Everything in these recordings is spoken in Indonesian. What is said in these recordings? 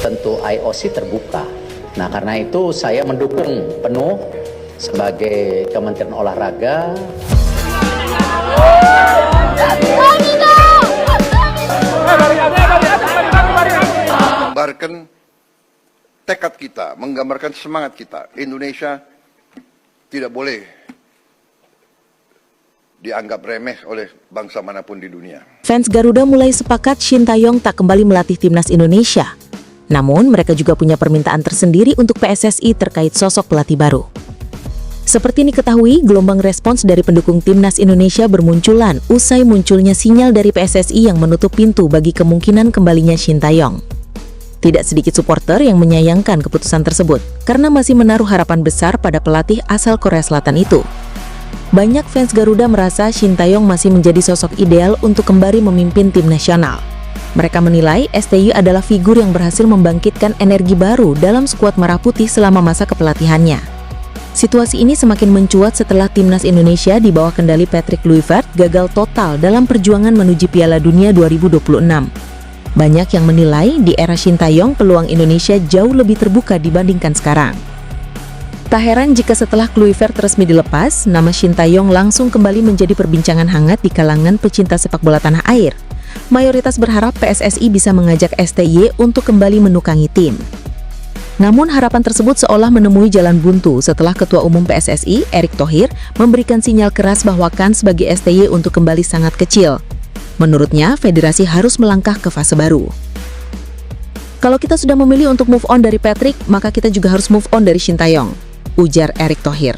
tentu IOC terbuka. Nah, karena itu saya mendukung penuh sebagai Kementerian Olahraga. Menggambarkan tekad kita, menggambarkan semangat kita. Indonesia tidak boleh dianggap remeh oleh bangsa manapun di dunia. Fans Garuda mulai sepakat Shin Tae-yong tak kembali melatih timnas Indonesia. Namun, mereka juga punya permintaan tersendiri untuk PSSI terkait sosok pelatih baru. Seperti diketahui, gelombang respons dari pendukung timnas Indonesia bermunculan usai munculnya sinyal dari PSSI yang menutup pintu bagi kemungkinan kembalinya Shin Tae-yong. Tidak sedikit supporter yang menyayangkan keputusan tersebut karena masih menaruh harapan besar pada pelatih asal Korea Selatan itu. Banyak fans Garuda merasa Shin Tae-yong masih menjadi sosok ideal untuk kembali memimpin tim nasional. Mereka menilai STY adalah figur yang berhasil membangkitkan energi baru dalam skuad Merah Putih selama masa kepelatihannya. Situasi ini semakin mencuat setelah timnas Indonesia di bawah kendali Patrick Kluivert gagal total dalam perjuangan menuju Piala Dunia 2026. Banyak yang menilai di era Shin Tae-yong peluang Indonesia jauh lebih terbuka dibandingkan sekarang. Tak heran jika setelah Kluivert resmi dilepas, nama Shin Tae-yong langsung kembali menjadi perbincangan hangat di kalangan pecinta sepak bola tanah air. Mayoritas berharap PSSI bisa mengajak STY untuk kembali menukangi tim. Namun harapan tersebut seolah menemui jalan buntu setelah Ketua Umum PSSI, Erick Thohir, memberikan sinyal keras bahwa kans bagi STY untuk kembali sangat kecil. Menurutnya, federasi harus melangkah ke fase baru. Kalau kita sudah memilih untuk move on dari Patrick, maka kita juga harus move on dari Shin Tae-yong, ujar Erick Thohir.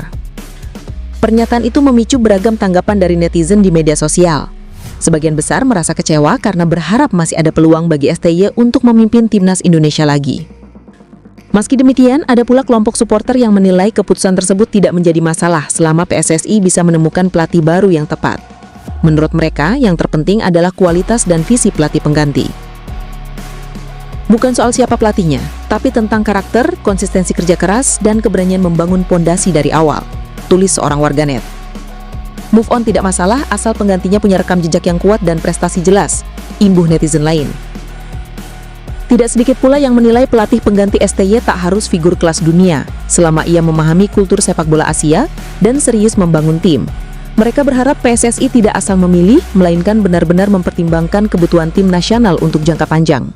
Pernyataan itu memicu beragam tanggapan dari netizen di media sosial. Sebagian besar merasa kecewa karena berharap masih ada peluang bagi STY untuk memimpin timnas Indonesia lagi. Meski demikian, ada pula kelompok supporter yang menilai keputusan tersebut tidak menjadi masalah selama PSSI bisa menemukan pelatih baru yang tepat. Menurut mereka, yang terpenting adalah kualitas dan visi pelatih pengganti. Bukan soal siapa pelatihnya, tapi tentang karakter, konsistensi kerja keras, dan keberanian membangun pondasi dari awal, tulis seorang warganet. Move on tidak masalah asal penggantinya punya rekam jejak yang kuat dan prestasi jelas, imbuh netizen lain. Tidak sedikit pula yang menilai pelatih pengganti STY tak harus figur kelas dunia, selama ia memahami kultur sepak bola Asia dan serius membangun tim. Mereka berharap PSSI tidak asal memilih, melainkan benar-benar mempertimbangkan kebutuhan tim nasional untuk jangka panjang.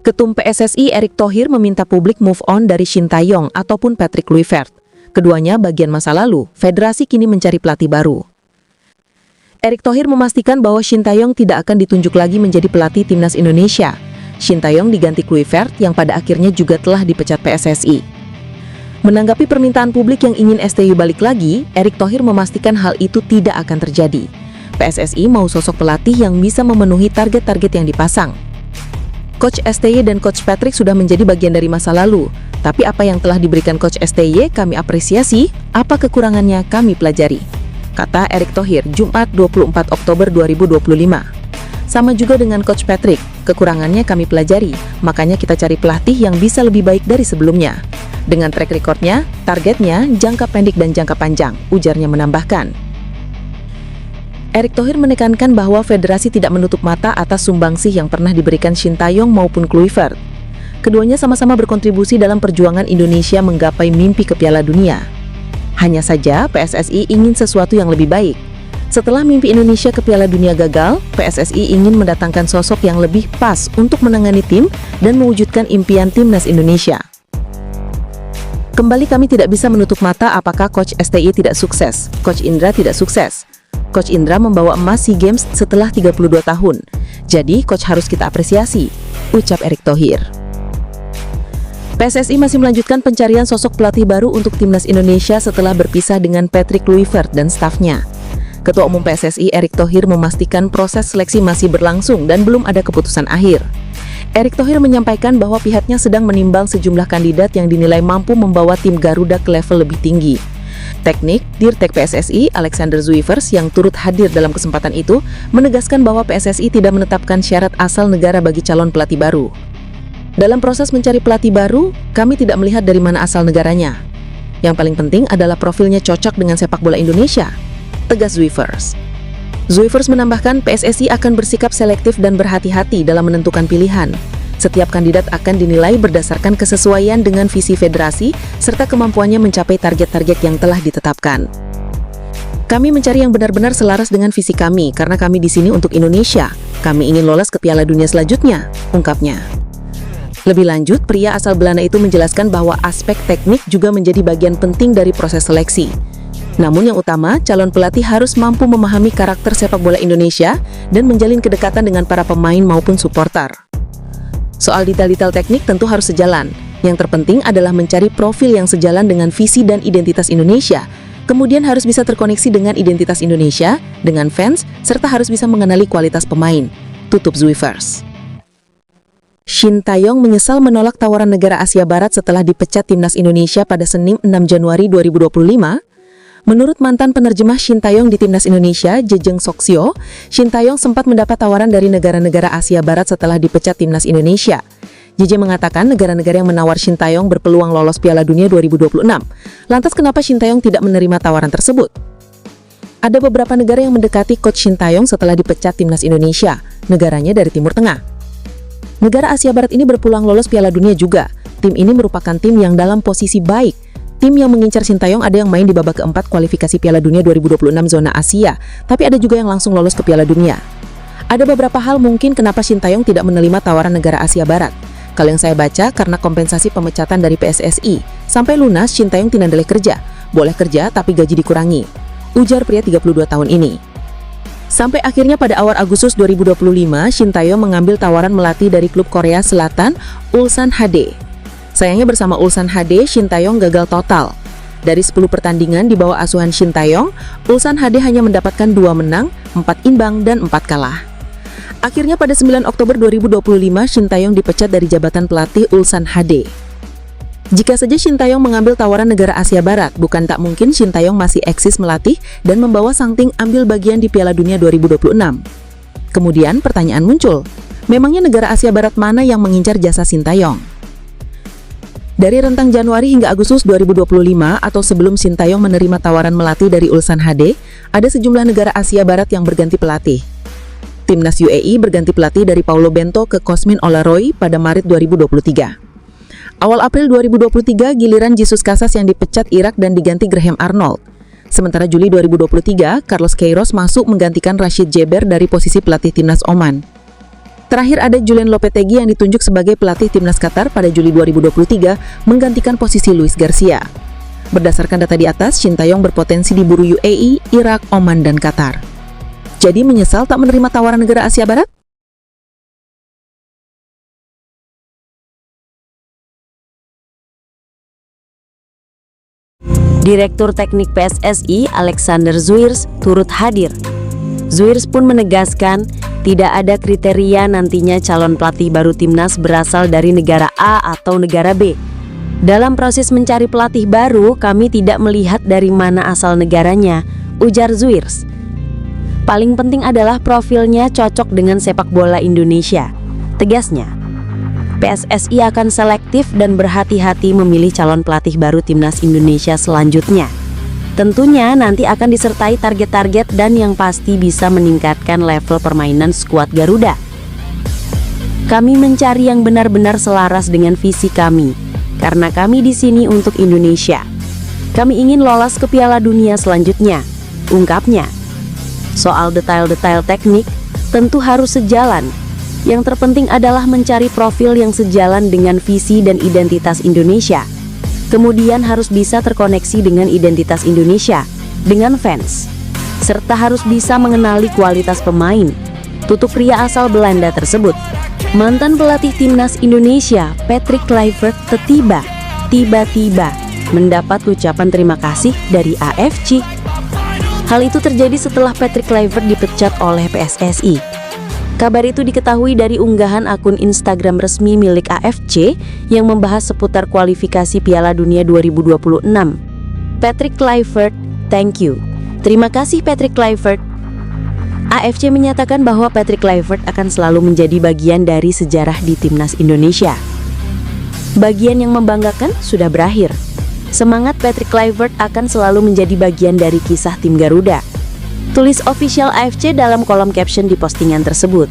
Ketum PSSI Erick Thohir meminta publik move on dari Shin Tae-yong ataupun Patrick Kluivert. Keduanya bagian masa lalu, federasi kini mencari pelatih baru. Erick Thohir memastikan bahwa Shin Tae-yong tidak akan ditunjuk lagi menjadi pelatih timnas Indonesia. Shin Tae-yong diganti Kluivert yang pada akhirnya juga telah dipecat PSSI. Menanggapi permintaan publik yang ingin STY balik lagi, Erick Thohir memastikan hal itu tidak akan terjadi. PSSI mau sosok pelatih yang bisa memenuhi target-target yang dipasang. Coach STY dan Coach Patrick sudah menjadi bagian dari masa lalu, tapi apa yang telah diberikan Coach STY kami apresiasi, apa kekurangannya kami pelajari, kata Erick Thohir Jumat 24 Oktober 2025. Sama juga dengan Coach Patrick, kekurangannya kami pelajari, makanya kita cari pelatih yang bisa lebih baik dari sebelumnya. Dengan track recordnya, targetnya, jangka pendek dan jangka panjang, ujarnya menambahkan. Erick Thohir menekankan bahwa federasi tidak menutup mata atas sumbangsih yang pernah diberikan Shin Tae-yong maupun Kluivert. Keduanya sama-sama berkontribusi dalam perjuangan Indonesia menggapai mimpi ke Piala Dunia. Hanya saja PSSI ingin sesuatu yang lebih baik. Setelah mimpi Indonesia ke Piala Dunia gagal, PSSI ingin mendatangkan sosok yang lebih pas untuk menangani tim dan mewujudkan impian timnas Indonesia. Kembali kami tidak bisa menutup mata apakah Coach STY tidak sukses, Coach Indra tidak sukses. Coach Indra membawa emas SEA Games setelah 32 tahun. Jadi, Coach harus kita apresiasi, ucap Erick Thohir. PSSI masih melanjutkan pencarian sosok pelatih baru untuk timnas Indonesia setelah berpisah dengan Patrick Kluivert dan stafnya. Ketua Umum PSSI Erick Thohir memastikan proses seleksi masih berlangsung dan belum ada keputusan akhir. Erick Thohir menyampaikan bahwa pihaknya sedang menimbang sejumlah kandidat yang dinilai mampu membawa tim Garuda ke level lebih tinggi. Teknik Dirtek PSSI Alexander Zuivers yang turut hadir dalam kesempatan itu menegaskan bahwa PSSI tidak menetapkan syarat asal negara bagi calon pelatih baru. Dalam proses mencari pelatih baru, kami tidak melihat dari mana asal negaranya. Yang paling penting adalah profilnya cocok dengan sepak bola Indonesia, tegas Zuivers. Zuivers menambahkan PSSI akan bersikap selektif dan berhati-hati dalam menentukan pilihan. Setiap kandidat akan dinilai berdasarkan kesesuaian dengan visi federasi serta kemampuannya mencapai target-target yang telah ditetapkan. Kami mencari yang benar-benar selaras dengan visi kami karena kami di sini untuk Indonesia. Kami ingin lolos ke Piala Dunia selanjutnya, ungkapnya. Lebih lanjut, pria asal Belanda itu menjelaskan bahwa aspek teknik juga menjadi bagian penting dari proses seleksi. Namun yang utama, calon pelatih harus mampu memahami karakter sepak bola Indonesia dan menjalin kedekatan dengan para pemain maupun supporter. Soal detail-detail teknik tentu harus sejalan. Yang terpenting adalah mencari profil yang sejalan dengan visi dan identitas Indonesia. Kemudian harus bisa terkoneksi dengan identitas Indonesia, dengan fans, serta harus bisa mengenali kualitas pemain. Tutup Zwivers. Shin Tae-yong menyesal menolak tawaran negara Asia Barat setelah dipecat timnas Indonesia pada Senin 6 Januari 2025. Menurut mantan penerjemah Shin Tae-yong di timnas Indonesia, Jejeng Soksio, Shin Tae-yong sempat mendapat tawaran dari negara-negara Asia Barat setelah dipecat timnas Indonesia. JJ mengatakan negara-negara yang menawar Shin Tae-yong berpeluang lolos Piala Dunia 2026. Lantas kenapa Shin Tae-yong tidak menerima tawaran tersebut? Ada beberapa negara yang mendekati coach Shin Tae-yong setelah dipecat timnas Indonesia, negaranya dari Timur Tengah. Negara Asia Barat ini berpeluang lolos Piala Dunia juga. Tim ini merupakan tim yang dalam posisi baik. Tim yang mengincar Shin Tae-yong ada yang main di babak keempat kualifikasi Piala Dunia 2026 zona Asia, tapi ada juga yang langsung lolos ke Piala Dunia. Ada beberapa hal mungkin kenapa Shin Tae-yong tidak menerima tawaran negara Asia Barat. Kalau yang saya baca, karena kompensasi pemecatan dari PSSI. Sampai lunas, Shin Tae-yong tidak boleh kerja. Boleh kerja, tapi gaji dikurangi. Ujar pria 32 tahun ini. Sampai akhirnya pada awal Agustus 2025, Shin Tae-yong mengambil tawaran melatih dari klub Korea Selatan, Ulsan HD. Sayangnya bersama Ulsan HD, Shin Tae-yong gagal total. Dari 10 pertandingan di bawah asuhan Shin Tae-yong, Ulsan HD hanya mendapatkan 2 menang, 4 imbang, dan 4 kalah. Akhirnya pada 9 Oktober 2025, Shin Tae-yong dipecat dari jabatan pelatih Ulsan HD. Jika saja Shin Tae-yong mengambil tawaran negara Asia Barat, bukan tak mungkin Shin Tae-yong masih eksis melatih dan membawa sang tim ambil bagian di Piala Dunia 2026. Kemudian pertanyaan muncul, memangnya negara Asia Barat mana yang mengincar jasa Shin Tae-yong? Dari rentang Januari hingga Agustus 2025 atau sebelum Shin Tae-yong menerima tawaran melatih dari Ulsan HD, ada sejumlah negara Asia Barat yang berganti pelatih. Timnas UAE berganti pelatih dari Paulo Bento ke Cosmin Olaroy pada Maret 2023. Awal April 2023, giliran Jesus Casas yang dipecat Irak dan diganti Graham Arnold. Sementara Juli 2023, Carlos Queiroz masuk menggantikan Rashid Jeber dari posisi pelatih Timnas Oman. Terakhir ada Julen Lopetegui yang ditunjuk sebagai pelatih Timnas Qatar pada Juli 2023 menggantikan posisi Luis Garcia. Berdasarkan data di atas, Shin Tae-yong berpotensi diburu UAE, Irak, Oman, dan Qatar. Jadi menyesal tak menerima tawaran negara Asia Barat? Direktur Teknik PSSI Alexander Zwiers turut hadir. Zwiers pun menegaskan tidak ada kriteria nantinya calon pelatih baru timnas berasal dari negara A atau negara B. Dalam proses mencari pelatih baru, kami tidak melihat dari mana asal negaranya, ujar Zwiers. Paling penting adalah profilnya cocok dengan sepak bola Indonesia, tegasnya. PSSI akan selektif dan berhati-hati memilih calon pelatih baru timnas Indonesia selanjutnya. Tentunya nanti akan disertai target-target dan yang pasti bisa meningkatkan level permainan skuad Garuda. Kami mencari yang benar-benar selaras dengan visi kami, karena kami di sini untuk Indonesia. Kami ingin lolos ke Piala Dunia selanjutnya, ungkapnya. Soal detail-detail teknik tentu harus sejalan. Yang terpenting adalah mencari profil yang sejalan dengan visi dan identitas Indonesia. Kemudian harus bisa terkoneksi dengan identitas Indonesia, dengan fans. Serta harus bisa mengenali kualitas pemain. Tutup pria asal Belanda tersebut. Mantan pelatih timnas Indonesia, Patrick Kluivert, tiba-tiba mendapat ucapan terima kasih dari AFC. Hal itu terjadi setelah Patrick Kluivert dipecat oleh PSSI. Kabar itu diketahui dari unggahan akun Instagram resmi milik AFC yang membahas seputar kualifikasi Piala Dunia 2026. Patrick Kluivert, thank you. Terima kasih Patrick Kluivert. AFC menyatakan bahwa Patrick Kluivert akan selalu menjadi bagian dari sejarah di timnas Indonesia. Bagian yang membanggakan sudah berakhir. Semangat Patrick Kluivert akan selalu menjadi bagian dari kisah tim Garuda. Tulis official AFC dalam kolom caption di postingan tersebut.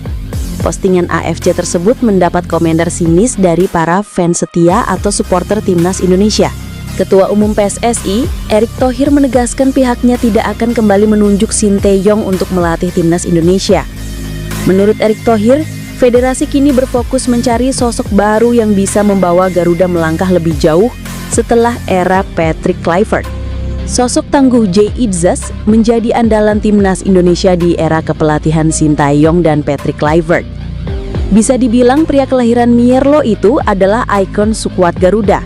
Postingan AFC tersebut mendapat komentar sinis dari para fans setia atau supporter timnas Indonesia. Ketua Umum PSSI, Erick Thohir menegaskan pihaknya tidak akan kembali menunjuk Sinteyong untuk melatih timnas Indonesia. Menurut Erick Thohir, federasi kini berfokus mencari sosok baru yang bisa membawa Garuda melangkah lebih jauh setelah era Patrick Kluivert. Sosok tangguh Jay Itzes menjadi andalan timnas Indonesia di era kepelatihan Sinteyong dan Patrick Kluivert. Bisa dibilang pria kelahiran Mierlo itu adalah ikon skuad Garuda.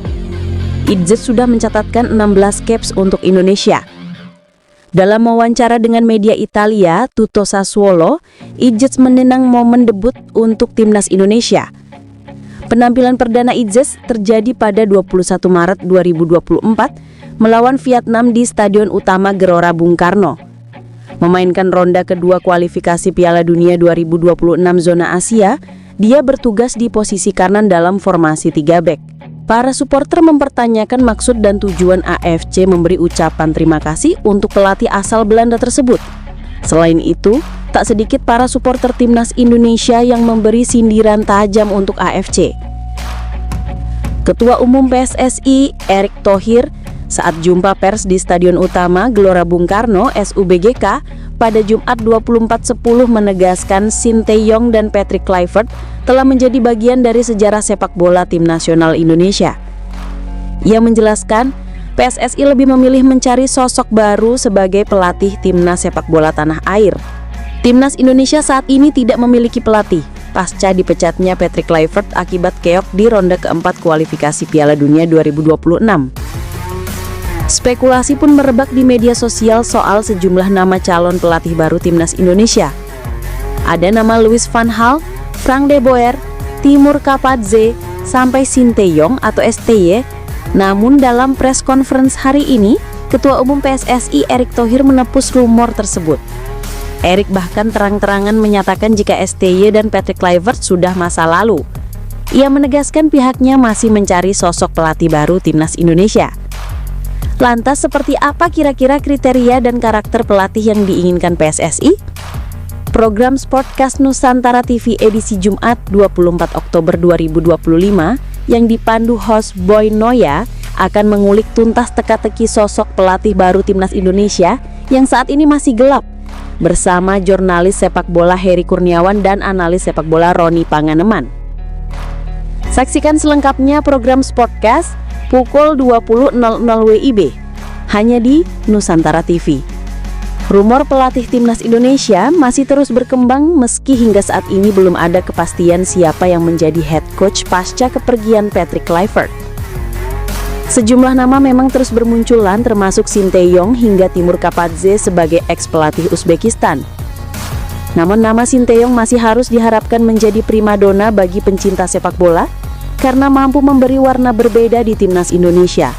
Itzes sudah mencatatkan 16 caps untuk Indonesia. Dalam wawancara dengan media Italia, Tutto Sassuolo, Itzes menenang momen debut untuk timnas Indonesia. Penampilan perdana Itzes terjadi pada 21 Maret 2024 melawan Vietnam di Stadion Utama Gelora Bung Karno. Memainkan ronde kedua kualifikasi Piala Dunia 2026 zona Asia, dia bertugas di posisi kanan dalam formasi 3 bek. Para supporter mempertanyakan maksud dan tujuan AFC memberi ucapan terima kasih untuk pelatih asal Belanda tersebut. Selain itu, tak sedikit para supporter timnas Indonesia yang memberi sindiran tajam untuk AFC. Ketua Umum PSSI, Erick Thohir, saat jumpa pers di Stadion Utama Gelora Bung Karno (SUBGK) pada Jumat 24/10 menegaskan Sinteyong dan Patrick Kluivert telah menjadi bagian dari sejarah sepak bola tim nasional Indonesia. Ia menjelaskan, PSSI lebih memilih mencari sosok baru sebagai pelatih timnas sepak bola tanah air. Timnas Indonesia saat ini tidak memiliki pelatih pasca dipecatnya Patrick Kluivert akibat keok di ronde keempat kualifikasi Piala Dunia 2026. Spekulasi pun merebak di media sosial soal sejumlah nama calon pelatih baru timnas Indonesia. Ada nama Louis van Gaal, Frank de Boer, Timur Kapadze, sampai Sinteyong atau STY. Namun dalam press conference hari ini, Ketua Umum PSSI Erick Thohir menepis rumor tersebut. Erick bahkan terang-terangan menyatakan jika STY dan Patrick Kluivert sudah masa lalu. Ia menegaskan pihaknya masih mencari sosok pelatih baru timnas Indonesia. Lantas seperti apa kira-kira kriteria dan karakter pelatih yang diinginkan PSSI? Program Sportcast Nusantara TV edisi Jumat 24 Oktober 2025 yang dipandu host Boy Noya akan mengulik tuntas teka-teki sosok pelatih baru timnas Indonesia yang saat ini masih gelap bersama jurnalis sepak bola Heri Kurniawan dan analis sepak bola Roni Panganeman. Saksikan selengkapnya program Sportcast pukul 20.00 WIB hanya di Nusantara TV. Rumor pelatih timnas Indonesia masih terus berkembang meski hingga saat ini belum ada kepastian siapa yang menjadi head coach pasca kepergian Patrick Kluivert. Sejumlah nama memang terus bermunculan termasuk Sinteyong hingga Timur Kapadze sebagai ex-pelatih Uzbekistan. Namun nama Sinteyong masih harus diharapkan menjadi primadona bagi pencinta sepak bola karena mampu memberi warna berbeda di timnas Indonesia.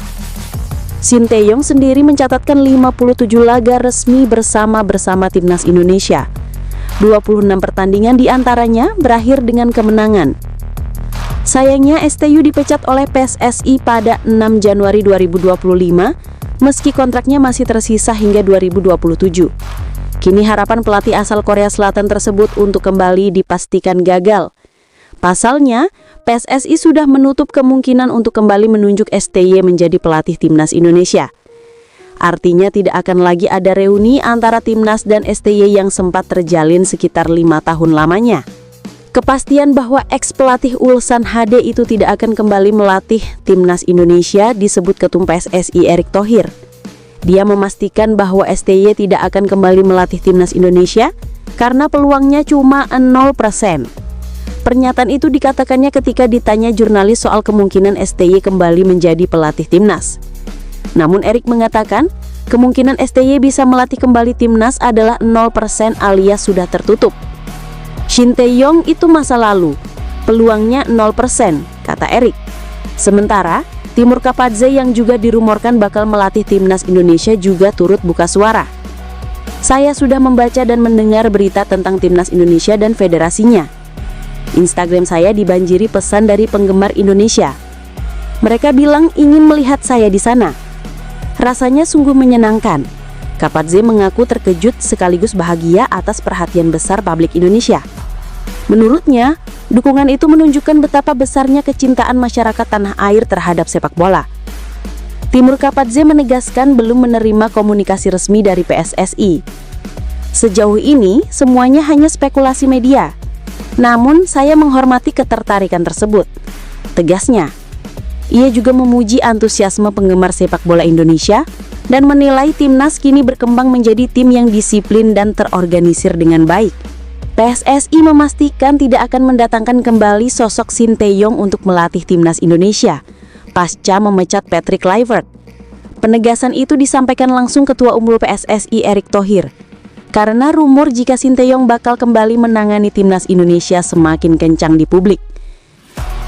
Sinteyong sendiri mencatatkan 57 laga resmi bersama timnas Indonesia. 26 pertandingan diantaranya berakhir dengan kemenangan. Sayangnya STY dipecat oleh PSSI pada 6 Januari 2025 meski kontraknya masih tersisa hingga 2027. Kini harapan pelatih asal Korea Selatan tersebut untuk kembali dipastikan gagal. Pasalnya, PSSI sudah menutup kemungkinan untuk kembali menunjuk STY menjadi pelatih timnas Indonesia. Artinya tidak akan lagi ada reuni antara timnas dan STY yang sempat terjalin sekitar 5 tahun lamanya. Kepastian bahwa ex-pelatih Ulsan HD itu tidak akan kembali melatih timnas Indonesia disebut Ketum PSSI Erick Thohir. Dia memastikan bahwa STY tidak akan kembali melatih timnas Indonesia karena peluangnya cuma 0%. Pernyataan itu dikatakannya ketika ditanya jurnalis soal kemungkinan STY kembali menjadi pelatih timnas. Namun Erick mengatakan, kemungkinan STY bisa melatih kembali timnas adalah 0% alias sudah tertutup. Sinteyong itu masa lalu, peluangnya 0%, kata Erick. Sementara, Timur Kapadze yang juga dirumorkan bakal melatih timnas Indonesia juga turut buka suara. Saya sudah membaca dan mendengar berita tentang timnas Indonesia dan federasinya. Instagram saya dibanjiri pesan dari penggemar Indonesia. Mereka bilang ingin melihat saya di sana. Rasanya sungguh menyenangkan. Kapadze mengaku terkejut sekaligus bahagia atas perhatian besar publik Indonesia. Menurutnya, dukungan itu menunjukkan betapa besarnya kecintaan masyarakat tanah air terhadap sepak bola. Timur Kapadze menegaskan belum menerima komunikasi resmi dari PSSI. Sejauh ini, semuanya hanya spekulasi media. Namun, saya menghormati ketertarikan tersebut, tegasnya. Ia juga memuji antusiasme penggemar sepak bola Indonesia dan menilai timnas kini berkembang menjadi tim yang disiplin dan terorganisir dengan baik. PSSI memastikan tidak akan mendatangkan kembali sosok Sinteyong untuk melatih timnas Indonesia pasca memecat Patrick Kluivert. Penegasan itu disampaikan langsung Ketua Umum PSSI Erick Thohir. Karena rumor jika Sinteyong bakal kembali menangani timnas Indonesia semakin kencang di publik.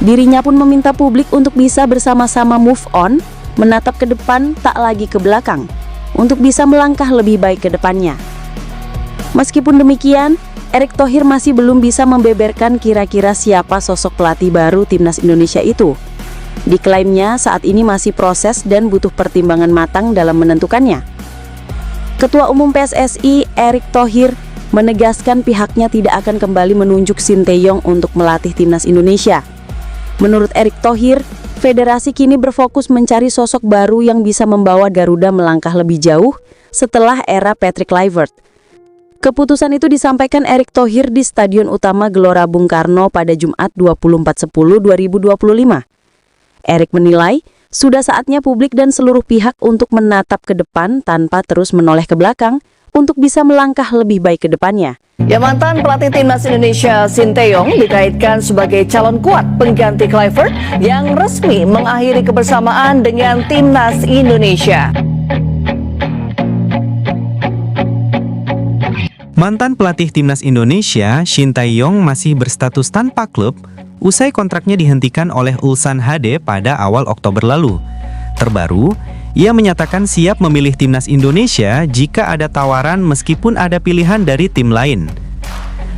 Dirinya pun meminta publik untuk bisa bersama-sama move on, menatap ke depan tak lagi ke belakang, untuk bisa melangkah lebih baik ke depannya. Meskipun demikian, Erick Thohir masih belum bisa membeberkan kira-kira siapa sosok pelatih baru timnas Indonesia itu. Diklaimnya saat ini masih proses dan butuh pertimbangan matang dalam menentukannya. Ketua Umum PSSI Erick Thohir menegaskan pihaknya tidak akan kembali menunjuk Sinteyong untuk melatih timnas Indonesia. Menurut Erick Thohir, federasi kini berfokus mencari sosok baru yang bisa membawa Garuda melangkah lebih jauh setelah era Patrick Kluivert. Keputusan itu disampaikan Erick Thohir di Stadion Utama Gelora Bung Karno pada Jumat 24/10/2025. Erick menilai, sudah saatnya publik dan seluruh pihak untuk menatap ke depan tanpa terus menoleh ke belakang untuk bisa melangkah lebih baik ke depannya. Ya, mantan pelatih timnas Indonesia Sinteyong dikaitkan sebagai calon kuat pengganti Kluivert yang resmi mengakhiri kebersamaan dengan timnas Indonesia. Mantan pelatih timnas Indonesia, Sinteyong masih berstatus tanpa klub usai kontraknya dihentikan oleh Ulsan HD pada awal Oktober lalu. Terbaru, ia menyatakan siap memilih timnas Indonesia jika ada tawaran meskipun ada pilihan dari tim lain.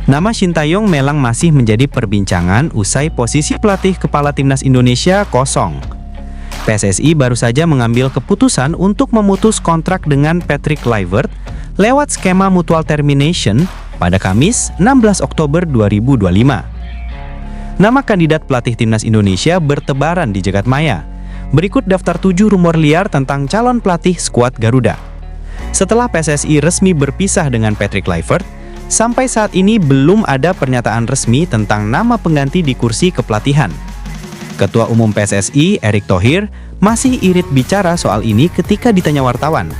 Nama Sinteyong memang masih menjadi perbincangan usai posisi pelatih kepala timnas Indonesia kosong. PSSI baru saja mengambil keputusan untuk memutus kontrak dengan Patrick Kluivert lewat skema mutual termination pada Kamis 16 Oktober 2025. Nama kandidat pelatih timnas Indonesia bertebaran di jagat maya. Berikut daftar 7 rumor liar tentang calon pelatih skuad Garuda. Setelah PSSI resmi berpisah dengan Patrick Kluivert, sampai saat ini belum ada pernyataan resmi tentang nama pengganti di kursi kepelatihan. Ketua Umum PSSI Erick Thohir masih irit bicara soal ini ketika ditanya wartawan.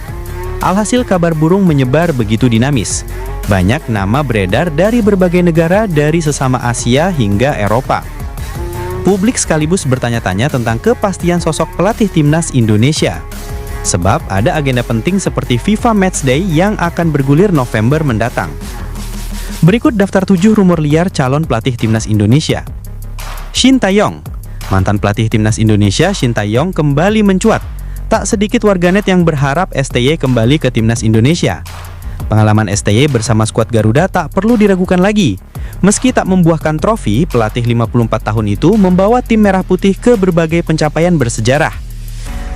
Alhasil kabar burung menyebar begitu dinamis. Banyak nama beredar dari berbagai negara dari sesama Asia hingga Eropa. Publik sekaligus bertanya-tanya tentang kepastian sosok pelatih timnas Indonesia. Sebab ada agenda penting seperti FIFA Matchday yang akan bergulir November mendatang. Berikut daftar 7 rumor liar calon pelatih timnas Indonesia. Sinteyong. Mantan pelatih timnas Indonesia Sinteyong kembali mencuat. Tak sedikit warganet yang berharap STY kembali ke timnas Indonesia. Pengalaman STY bersama skuad Garuda tak perlu diragukan lagi. Meski tak membuahkan trofi, pelatih 54 tahun itu membawa tim merah putih ke berbagai pencapaian bersejarah.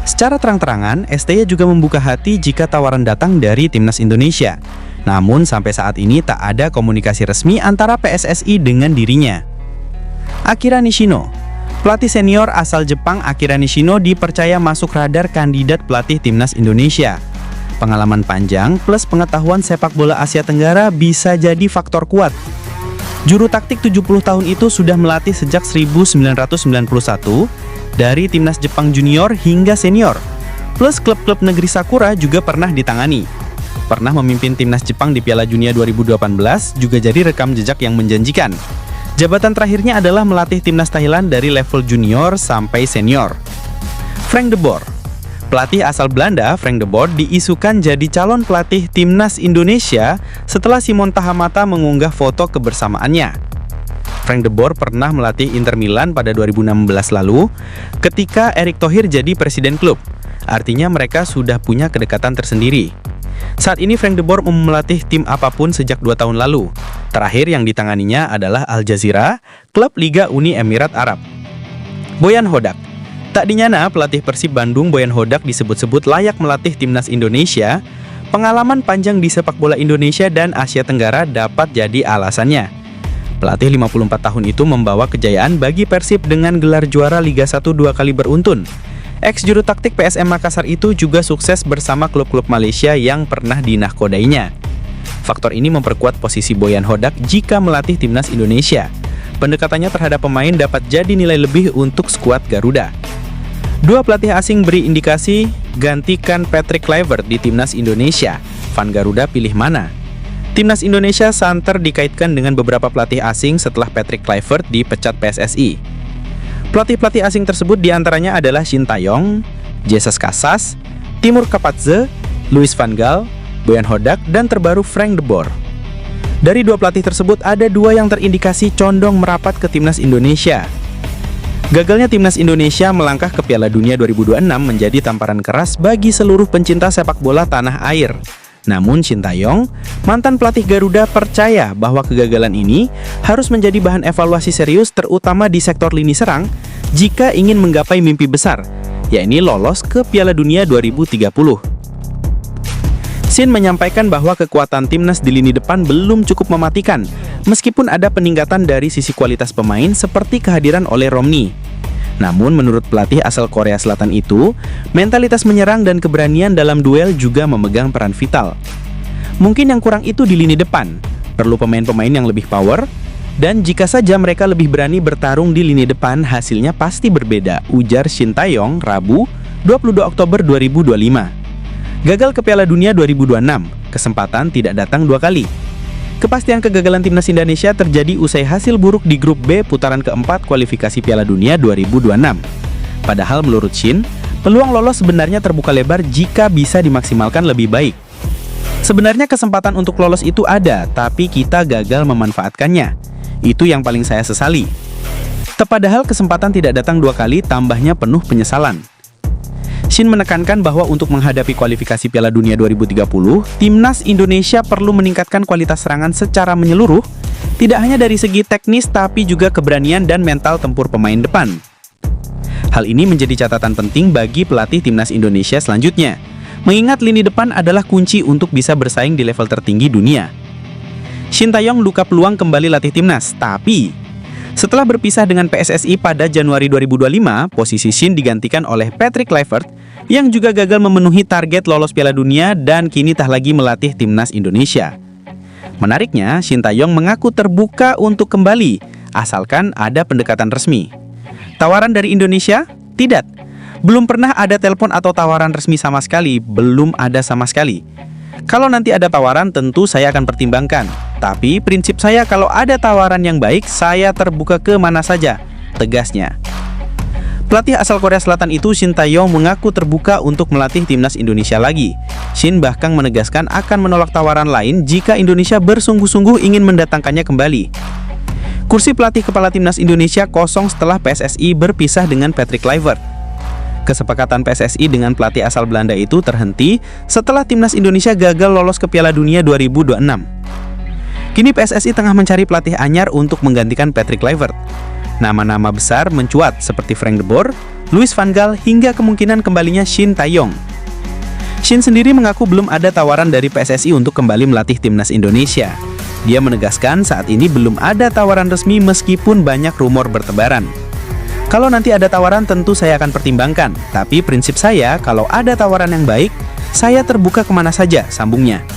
Secara terang-terangan, STY juga membuka hati jika tawaran datang dari timnas Indonesia. Namun sampai saat ini tak ada komunikasi resmi antara PSSI dengan dirinya. Akira Nishino. Pelatih senior asal Jepang Akira Nishino dipercaya masuk radar kandidat pelatih timnas Indonesia. Pengalaman panjang plus pengetahuan sepak bola Asia Tenggara bisa jadi faktor kuat. Juru taktik 70 tahun itu sudah melatih sejak 1991 dari timnas Jepang junior hingga senior. Plus klub-klub negeri Sakura juga pernah ditangani. Pernah memimpin timnas Jepang di Piala Dunia 2018 juga jadi rekam jejak yang menjanjikan. Jabatan terakhirnya adalah melatih timnas Thailand dari level junior sampai senior. Frank de Boer. Pelatih asal Belanda, Frank de Boer, diisukan jadi calon pelatih timnas Indonesia setelah Simon Tahamata mengunggah foto kebersamaannya. Frank de Boer pernah melatih Inter Milan pada 2016 lalu ketika Erick Thohir jadi presiden klub. Artinya mereka sudah punya kedekatan tersendiri. Saat ini Frank de Boer melatih tim apapun sejak 2 tahun lalu. Terakhir yang ditanganinya adalah Al Jazeera, klub Liga Uni Emirat Arab. Boyan Hodak. Tak dinyana pelatih Persib Bandung Boyan Hodak disebut-sebut layak melatih timnas Indonesia. Pengalaman panjang di sepak bola Indonesia dan Asia Tenggara dapat jadi alasannya. Pelatih 54 tahun itu membawa kejayaan bagi Persib dengan gelar juara Liga 1 2 kali beruntun. Ex juru taktik PSM Makassar itu juga sukses bersama klub-klub Malaysia yang pernah dinahkodainya. Faktor ini memperkuat posisi Boyan Hodak jika melatih timnas Indonesia. Pendekatannya terhadap pemain dapat jadi nilai lebih untuk skuad Garuda. Dua pelatih asing beri indikasi gantikan Patrick Kluivert di timnas Indonesia. Fan Garuda pilih mana? Timnas Indonesia santer dikaitkan dengan beberapa pelatih asing setelah Patrick Kluivert dipecat PSSI. Pelatih-pelatih asing tersebut diantaranya adalah Shin Tae-yong, Jesus Casas, Timur Kapadze, Louis van Gaal, Boyan Hodak, dan terbaru Frank de Boer. Dari dua pelatih tersebut, ada dua yang terindikasi condong merapat ke timnas Indonesia. Gagalnya timnas Indonesia melangkah ke Piala Dunia 2026 menjadi tamparan keras bagi seluruh pencinta sepak bola tanah air. Namun Shin Tae-yong, mantan pelatih Garuda, percaya bahwa kegagalan ini harus menjadi bahan evaluasi serius terutama di sektor lini serang jika ingin menggapai mimpi besar, yakni lolos ke Piala Dunia 2030. Shin menyampaikan bahwa kekuatan timnas di lini depan belum cukup mematikan, meskipun ada peningkatan dari sisi kualitas pemain seperti kehadiran Ole Romney. Namun menurut pelatih asal Korea Selatan itu, mentalitas menyerang dan keberanian dalam duel juga memegang peran vital. Mungkin yang kurang itu di lini depan, perlu pemain-pemain yang lebih power, dan jika saja mereka lebih berani bertarung di lini depan, hasilnya pasti berbeda, ujar Shin Tae-yong Rabu, 22 Oktober 2025. Gagal ke Piala Dunia 2026, kesempatan tidak datang dua kali. Kepastian kegagalan timnas Indonesia terjadi usai hasil buruk di grup B putaran keempat kualifikasi Piala Dunia 2026. Padahal menurut Shin, peluang lolos sebenarnya terbuka lebar jika bisa dimaksimalkan lebih baik. Sebenarnya kesempatan untuk lolos itu ada, tapi kita gagal memanfaatkannya. Itu yang paling saya sesali. Padahal kesempatan tidak datang dua kali, tambahnya penuh penyesalan. Shin menekankan bahwa untuk menghadapi kualifikasi Piala Dunia 2030, timnas Indonesia perlu meningkatkan kualitas serangan secara menyeluruh, tidak hanya dari segi teknis tapi juga keberanian dan mental tempur pemain depan. Hal ini menjadi catatan penting bagi pelatih timnas Indonesia selanjutnya, mengingat lini depan adalah kunci untuk bisa bersaing di level tertinggi dunia. Shin Tae-yong luka peluang kembali latih timnas, tapi setelah berpisah dengan PSSI pada Januari 2025, posisi Shin digantikan oleh Patrick Kluivert yang juga gagal memenuhi target lolos Piala Dunia dan kini tak lagi melatih timnas Indonesia. Menariknya, Shin Tae-yong mengaku terbuka untuk kembali, asalkan ada pendekatan resmi. Tawaran dari Indonesia? Tidak. Belum pernah ada telepon atau tawaran resmi sama sekali, belum ada sama sekali. Kalau nanti ada tawaran, tentu saya akan pertimbangkan. Tapi prinsip saya kalau ada tawaran yang baik, saya terbuka ke mana saja, tegasnya. Pelatih asal Korea Selatan itu, Shin Tae-yong, mengaku terbuka untuk melatih timnas Indonesia lagi. Shin bahkan menegaskan akan menolak tawaran lain jika Indonesia bersungguh-sungguh ingin mendatangkannya kembali. Kursi pelatih kepala timnas Indonesia kosong setelah PSSI berpisah dengan Patrick Kluivert. Kesepakatan PSSI dengan pelatih asal Belanda itu terhenti setelah timnas Indonesia gagal lolos ke Piala Dunia 2026. Kini PSSI tengah mencari pelatih anyar untuk menggantikan Patrick Kluivert. Nama-nama besar mencuat seperti Frank de Boer, Louis van Gaal, hingga kemungkinan kembalinya Shin Tae-yong. Shin sendiri mengaku belum ada tawaran dari PSSI untuk kembali melatih timnas Indonesia. Dia menegaskan saat ini belum ada tawaran resmi meskipun banyak rumor bertebaran. Kalau nanti ada tawaran tentu saya akan pertimbangkan, tapi prinsip saya kalau ada tawaran yang baik, saya terbuka kemana saja, sambungnya.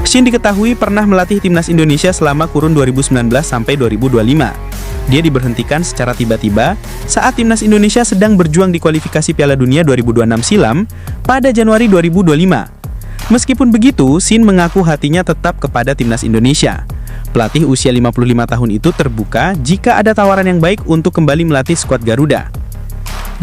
Shin diketahui pernah melatih timnas Indonesia selama kurun 2019 sampai 2025. Dia diberhentikan secara tiba-tiba saat timnas Indonesia sedang berjuang di kualifikasi Piala Dunia 2026 silam pada Januari 2025. Meskipun begitu, Shin mengaku hatinya tetap kepada timnas Indonesia. Pelatih usia 55 tahun itu terbuka jika ada tawaran yang baik untuk kembali melatih skuad Garuda.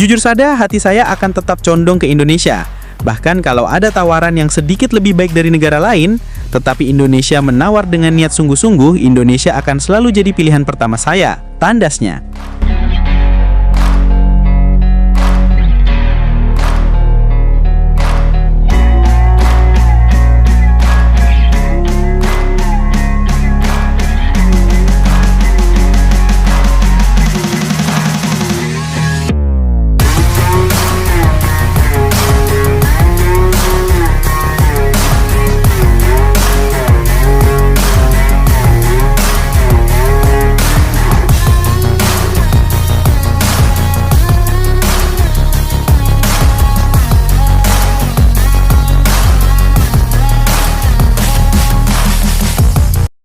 Jujur saja, hati saya akan tetap condong ke Indonesia. Bahkan kalau ada tawaran yang sedikit lebih baik dari negara lain, tetapi Indonesia menawar dengan niat sungguh-sungguh, Indonesia akan selalu jadi pilihan pertama saya, tandasnya.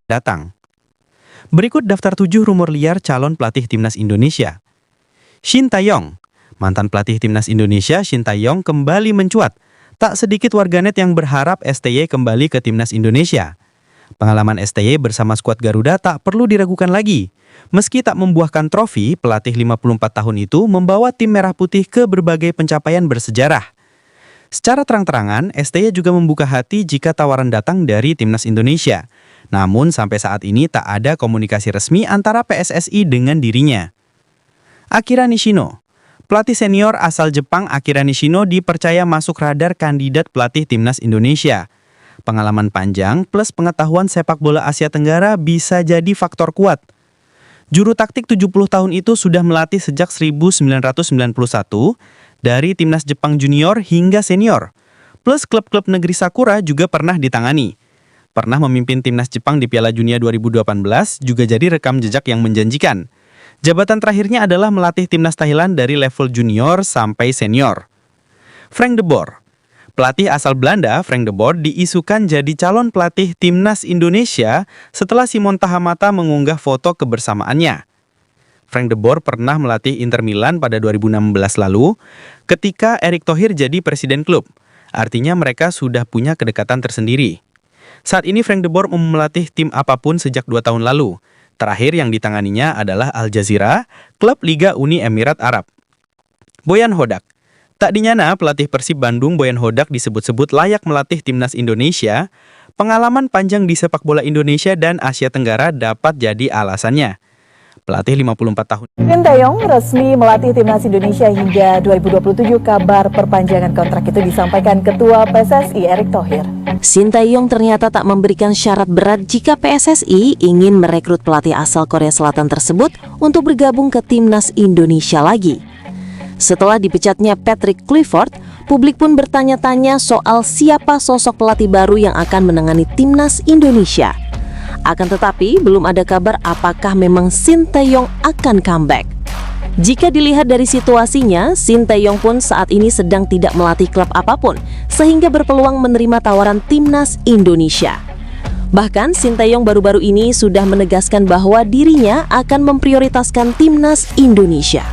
datang. Berikut daftar 7 rumor liar calon pelatih timnas Indonesia. Shin Tae-yong. Mantan pelatih timnas Indonesia Shin Tae-yong kembali mencuat. Tak sedikit warganet yang berharap STY kembali ke timnas Indonesia. Pengalaman STY bersama skuad Garuda tak perlu diragukan lagi. Meski tak membuahkan trofi, pelatih 54 tahun itu membawa tim merah putih ke berbagai pencapaian bersejarah. Secara terang-terangan, STY juga membuka hati jika tawaran datang dari timnas Indonesia. Namun sampai saat ini tak ada komunikasi resmi antara PSSI dengan dirinya. Akira Nishino. Pelatih senior asal Jepang Akira Nishino dipercaya masuk radar kandidat pelatih timnas Indonesia. Pengalaman panjang plus pengetahuan sepak bola Asia Tenggara bisa jadi faktor kuat. Juru taktik 70 tahun itu sudah melatih sejak 1991 dari timnas Jepang junior hingga senior. Plus klub-klub negeri Sakura juga pernah ditangani. Pernah memimpin timnas Jepang di Piala Dunia 2018 juga jadi rekam jejak yang menjanjikan. Jabatan terakhirnya adalah melatih timnas Thailand dari level junior sampai senior. Frank de Boer. Pelatih asal Belanda, Frank de Boer diisukan jadi calon pelatih timnas Indonesia setelah Simon Tahamata mengunggah foto kebersamaannya. Frank de Boer pernah melatih Inter Milan pada 2016 lalu ketika Erick Thohir jadi presiden klub. Artinya mereka sudah punya kedekatan tersendiri. Saat ini Frank de Boer melatih tim apapun sejak 2 tahun lalu. Terakhir yang ditanganinya adalah Al Jazeera, klub Liga Uni Emirat Arab. Boyan Hodak. Tak dinyana pelatih Persib Bandung Boyan Hodak disebut-sebut layak melatih timnas Indonesia. Pengalaman panjang di sepak bola Indonesia dan Asia Tenggara dapat jadi alasannya. Pelatih 54 tahun. Shin Tae-yong resmi melatih timnas Indonesia hingga 2027. Kabar perpanjangan kontrak itu disampaikan Ketua PSSI Erick Thohir. Shin Tae-yong ternyata tak memberikan syarat berat jika PSSI ingin merekrut pelatih asal Korea Selatan tersebut untuk bergabung ke timnas Indonesia lagi. Setelah dipecatnya Patrick Kluivert, publik pun bertanya-tanya soal siapa sosok pelatih baru yang akan menangani timnas Indonesia. Akan tetapi, belum ada kabar apakah memang Shin Tae-yong akan comeback. Jika dilihat dari situasinya, Shin Tae-yong pun saat ini sedang tidak melatih klub apapun, sehingga berpeluang menerima tawaran timnas Indonesia. Bahkan, Shin Tae-yong baru-baru ini sudah menegaskan bahwa dirinya akan memprioritaskan timnas Indonesia.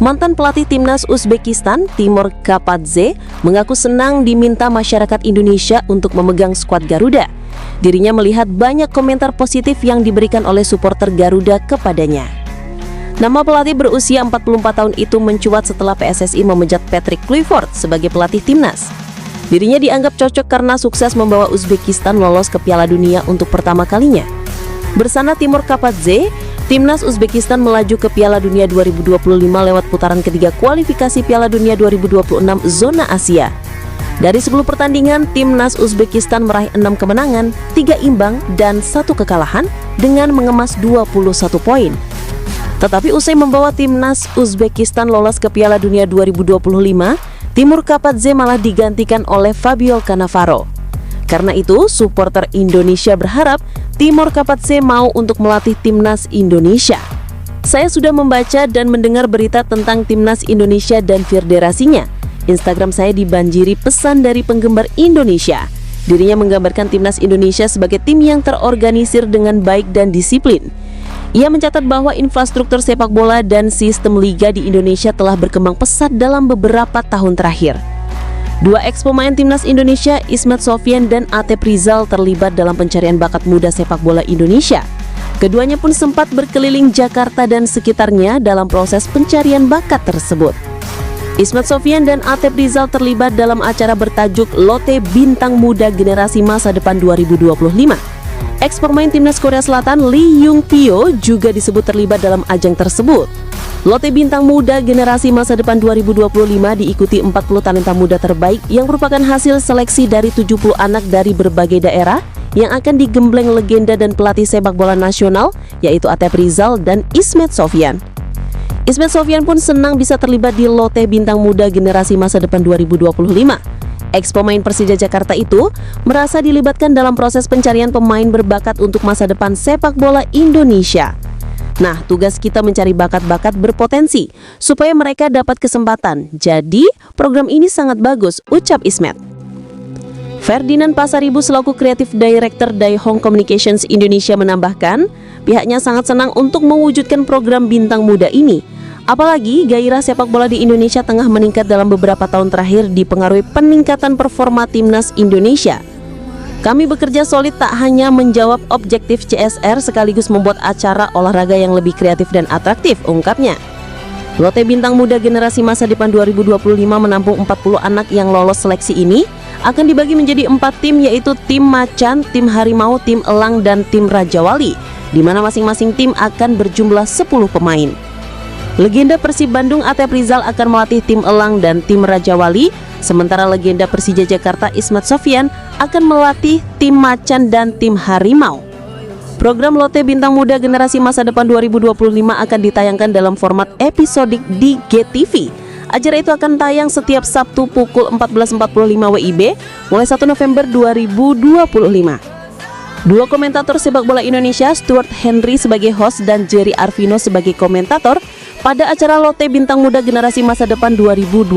Mantan pelatih timnas Uzbekistan, Timur Kapadze, mengaku senang diminta masyarakat Indonesia untuk memegang skuad Garuda. Dirinya melihat banyak komentar positif yang diberikan oleh supporter Garuda kepadanya. Nama pelatih berusia 44 tahun itu mencuat setelah PSSI memecat Patrick Kluivert sebagai pelatih timnas. Dirinya dianggap cocok karena sukses membawa Uzbekistan lolos ke Piala Dunia untuk pertama kalinya. Bersama Timur Kapadze, timnas Uzbekistan melaju ke Piala Dunia 2025 lewat putaran ketiga kualifikasi Piala Dunia 2026 zona Asia. Dari 10 pertandingan, timnas Uzbekistan meraih 6 kemenangan, 3 imbang, dan 1 kekalahan dengan mengemas 21 poin. Tetapi usai membawa timnas Uzbekistan lolos ke Piala Dunia 2025, Timur Kapadze malah digantikan oleh Fabio Cannavaro. Karena itu, supporter Indonesia berharap Timur Kapadze mau untuk melatih timnas Indonesia. Saya sudah membaca dan mendengar berita tentang timnas Indonesia dan federasinya. Instagram saya dibanjiri pesan dari penggemar Indonesia. Dirinya menggambarkan timnas Indonesia sebagai tim yang terorganisir dengan baik dan disiplin. Ia mencatat bahwa infrastruktur sepak bola dan sistem liga di Indonesia telah berkembang pesat dalam beberapa tahun terakhir. 2 ex-pemain timnas Indonesia, Ismet Sofyan dan Atep Rizal, terlibat dalam pencarian bakat muda sepak bola Indonesia. Keduanya pun sempat berkeliling Jakarta dan sekitarnya dalam proses pencarian bakat tersebut. Ismet Sofyan dan Atep Rizal terlibat dalam acara bertajuk Lotte Bintang Muda Generasi Masa Depan 2025. Ex-pemain timnas Korea Selatan Lee Young Pyo juga disebut terlibat dalam ajang tersebut. Lotte Bintang Muda Generasi Masa Depan 2025 diikuti 40 talenta muda terbaik yang merupakan hasil seleksi dari 70 anak dari berbagai daerah yang akan digembleng legenda dan pelatih sepak bola nasional, yaitu Atep Rizal dan Ismet Sofyan. Ismet Sofyan pun senang bisa terlibat di Lotte Bintang Muda Generasi Masa Depan 2025. Ex-pemain Persija Jakarta itu merasa dilibatkan dalam proses pencarian pemain berbakat untuk masa depan sepak bola Indonesia. Nah, tugas kita mencari bakat-bakat berpotensi supaya mereka dapat kesempatan. Jadi, program ini sangat bagus, ucap Ismet. Ferdinand Pasaribu selaku Creative Director Daihong Communications Indonesia menambahkan, pihaknya sangat senang untuk mewujudkan program bintang muda ini. Apalagi gairah sepak bola di Indonesia tengah meningkat dalam beberapa tahun terakhir dipengaruhi peningkatan performa timnas Indonesia. Kami bekerja solid tak hanya menjawab objektif CSR sekaligus membuat acara olahraga yang lebih kreatif dan atraktif, ungkapnya. Lote Bintang Muda Generasi Masa Depan 2025 menampung 40 anak yang lolos seleksi ini akan dibagi menjadi 4 tim, yaitu tim Macan, tim Harimau, tim Elang, dan tim Raja Wali, di mana masing-masing tim akan berjumlah 10 pemain. Legenda Persib Bandung Atep Rizal akan melatih tim Elang dan tim Raja Wali, sementara legenda Persija Jakarta Ismet Sofyan akan melatih tim Macan dan tim Harimau. Program Lote Bintang Muda Generasi Masa Depan 2025 akan ditayangkan dalam format episodik di GTV. Acara itu akan tayang setiap Sabtu pukul 14.45 WIB mulai 1 November 2025. Dua komentator sepak bola Indonesia, Stuart Henry sebagai host dan Jerry Arvino sebagai komentator pada acara Lote Bintang Muda Generasi Masa Depan 2025.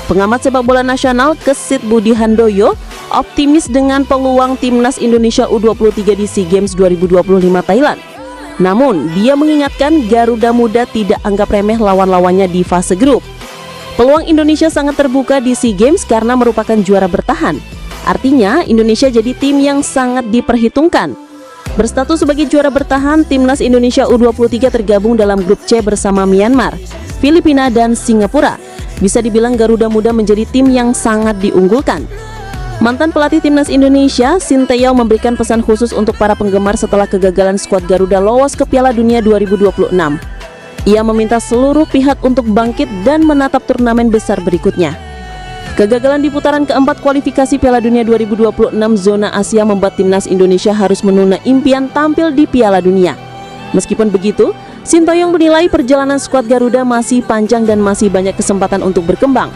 Pengamat sepak bola nasional Kesit Budi Handoyo optimis dengan peluang timnas Indonesia U23 di SEA Games 2025 Thailand. Namun, dia mengingatkan Garuda Muda tidak anggap remeh lawan-lawannya di fase grup. Peluang Indonesia sangat terbuka di SEA Games karena merupakan juara bertahan. Artinya, Indonesia jadi tim yang sangat diperhitungkan. Berstatus sebagai juara bertahan, timnas Indonesia U23 tergabung dalam grup C bersama Myanmar, Filipina, dan Singapura. Bisa dibilang Garuda Muda menjadi tim yang sangat diunggulkan. Mantan pelatih timnas Indonesia, Sinteyong memberikan pesan khusus untuk para penggemar setelah kegagalan skuad Garuda lolos ke Piala Dunia 2026. Ia meminta seluruh pihak untuk bangkit dan menatap turnamen besar berikutnya. Kegagalan di putaran keempat kualifikasi Piala Dunia 2026 zona Asia membuat timnas Indonesia harus menunda impian tampil di Piala Dunia. Meskipun begitu, Sinteyong menilai perjalanan skuad Garuda masih panjang dan masih banyak kesempatan untuk berkembang.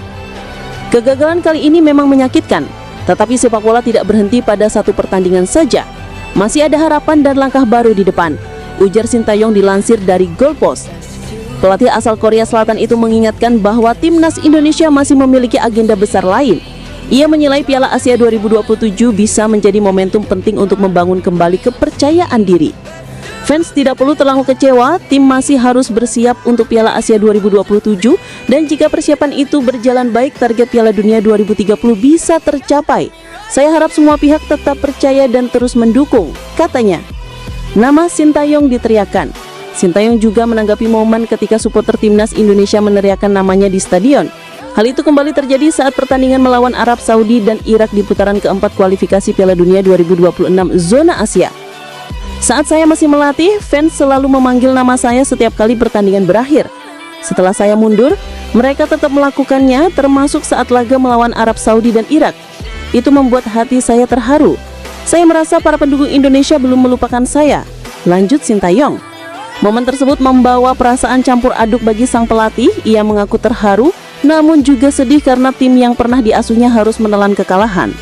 Kegagalan kali ini memang menyakitkan, tetapi sepak bola tidak berhenti pada satu pertandingan saja. Masih ada harapan dan langkah baru di depan, ujar Sinteyong dilansir dari Goalpost. Pelatih asal Korea Selatan itu mengingatkan bahwa timnas Indonesia masih memiliki agenda besar lain. Ia menilai Piala Asia 2027 bisa menjadi momentum penting untuk membangun kembali kepercayaan diri. Fans tidak perlu terlalu kecewa, tim masih harus bersiap untuk Piala Asia 2027 dan jika persiapan itu berjalan baik, target Piala Dunia 2030 bisa tercapai. Saya harap semua pihak tetap percaya dan terus mendukung, katanya. Nama Sinteyong diteriakan. Sinteyong juga menanggapi momen ketika supporter timnas Indonesia meneriakkan namanya di stadion. Hal itu kembali terjadi saat pertandingan melawan Arab Saudi dan Irak di putaran keempat kualifikasi Piala Dunia 2026 zona Asia. Saat saya masih melatih, fans selalu memanggil nama saya setiap kali pertandingan berakhir. Setelah saya mundur, mereka tetap melakukannya, termasuk saat laga melawan Arab Saudi dan Irak. Itu membuat hati saya terharu. Saya merasa para pendukung Indonesia belum melupakan saya, lanjut Sinteyong. Momen tersebut membawa perasaan campur aduk bagi sang pelatih. Ia mengaku terharu, namun juga sedih karena tim yang pernah diasuhnya harus menelan kekalahan.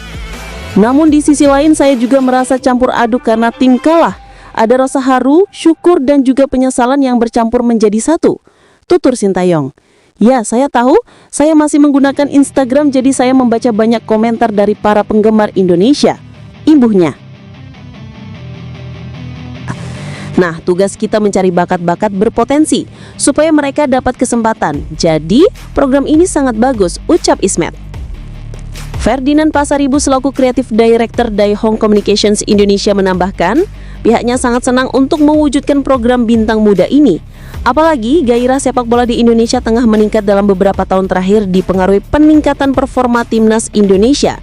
Namun di sisi lain saya juga merasa campur aduk karena tim kalah. Ada rasa haru, syukur, dan juga penyesalan yang bercampur menjadi satu, tutur Sinteyong. Ya, saya tahu, saya masih menggunakan Instagram, jadi saya membaca banyak komentar dari para penggemar Indonesia, imbuhnya. Nah, tugas kita mencari bakat-bakat berpotensi, supaya mereka dapat kesempatan. Jadi, program ini sangat bagus, ucap Ismet. Ferdinand Pasaribu selaku Creative Director Daihong Communications Indonesia menambahkan, pihaknya sangat senang untuk mewujudkan program bintang muda ini. Apalagi gairah sepak bola di Indonesia tengah meningkat dalam beberapa tahun terakhir dipengaruhi peningkatan performa timnas Indonesia.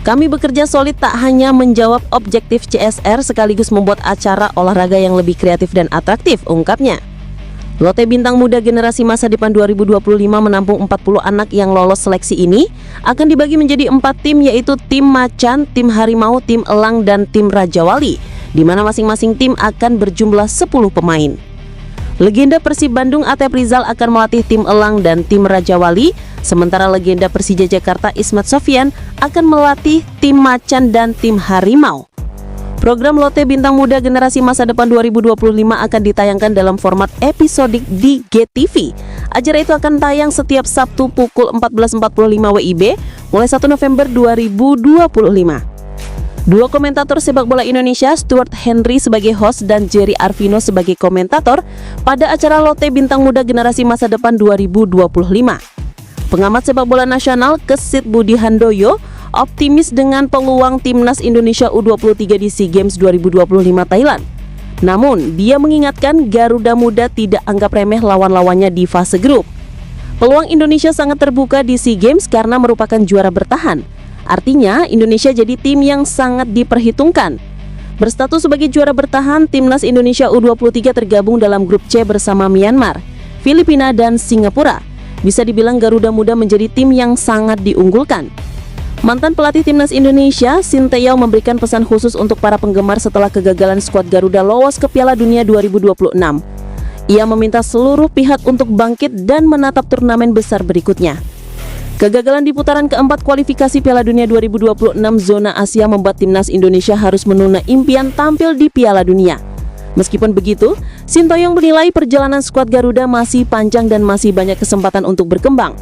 Kami bekerja solid tak hanya menjawab objektif CSR sekaligus membuat acara olahraga yang lebih kreatif dan atraktif, ungkapnya. Lote Bintang Muda Generasi Masa Depan 2025 menampung 40 anak yang lolos seleksi ini akan dibagi menjadi 4 tim, yaitu tim Macan, tim Harimau, tim Elang, dan tim Raja Wali, di mana masing-masing tim akan berjumlah 10 pemain. Legenda Persib Bandung Atep Rizal akan melatih tim Elang dan tim Raja Wali, sementara legenda Persija Jakarta Ismet Sofyan akan melatih tim Macan dan tim Harimau. Program Lote Bintang Muda Generasi Masa Depan 2025 akan ditayangkan dalam format episodik di GTV. Acara itu akan tayang setiap Sabtu pukul 14.45 WIB mulai 1 November 2025. Dua komentator sepak bola Indonesia, Stuart Henry sebagai host dan Jerry Arvino sebagai komentator pada acara Lotte Bintang Muda Generasi Masa Depan 2025. Pengamat sepak bola nasional Kesit Budi Handoyo optimis dengan peluang timnas Indonesia U23 di SEA Games 2025 Thailand. Namun, dia mengingatkan Garuda Muda tidak anggap remeh lawan-lawannya di fase grup. Peluang Indonesia sangat terbuka di SEA Games karena merupakan juara bertahan. Artinya, Indonesia jadi tim yang sangat diperhitungkan. Berstatus sebagai juara bertahan, timnas Indonesia U23 tergabung dalam grup C bersama Myanmar, Filipina, dan Singapura. Bisa dibilang Garuda Muda menjadi tim yang sangat diunggulkan. Mantan pelatih timnas Indonesia, Sinteyong memberikan pesan khusus untuk para penggemar setelah kegagalan skuad Garuda lolos ke Piala Dunia 2026. Ia meminta seluruh pihak untuk bangkit dan menatap turnamen besar berikutnya. Kegagalan di putaran keempat kualifikasi Piala Dunia 2026 zona Asia membuat timnas Indonesia harus menunda impian tampil di Piala Dunia. Meskipun begitu, Sinteyong menilai perjalanan skuad Garuda masih panjang dan masih banyak kesempatan untuk berkembang.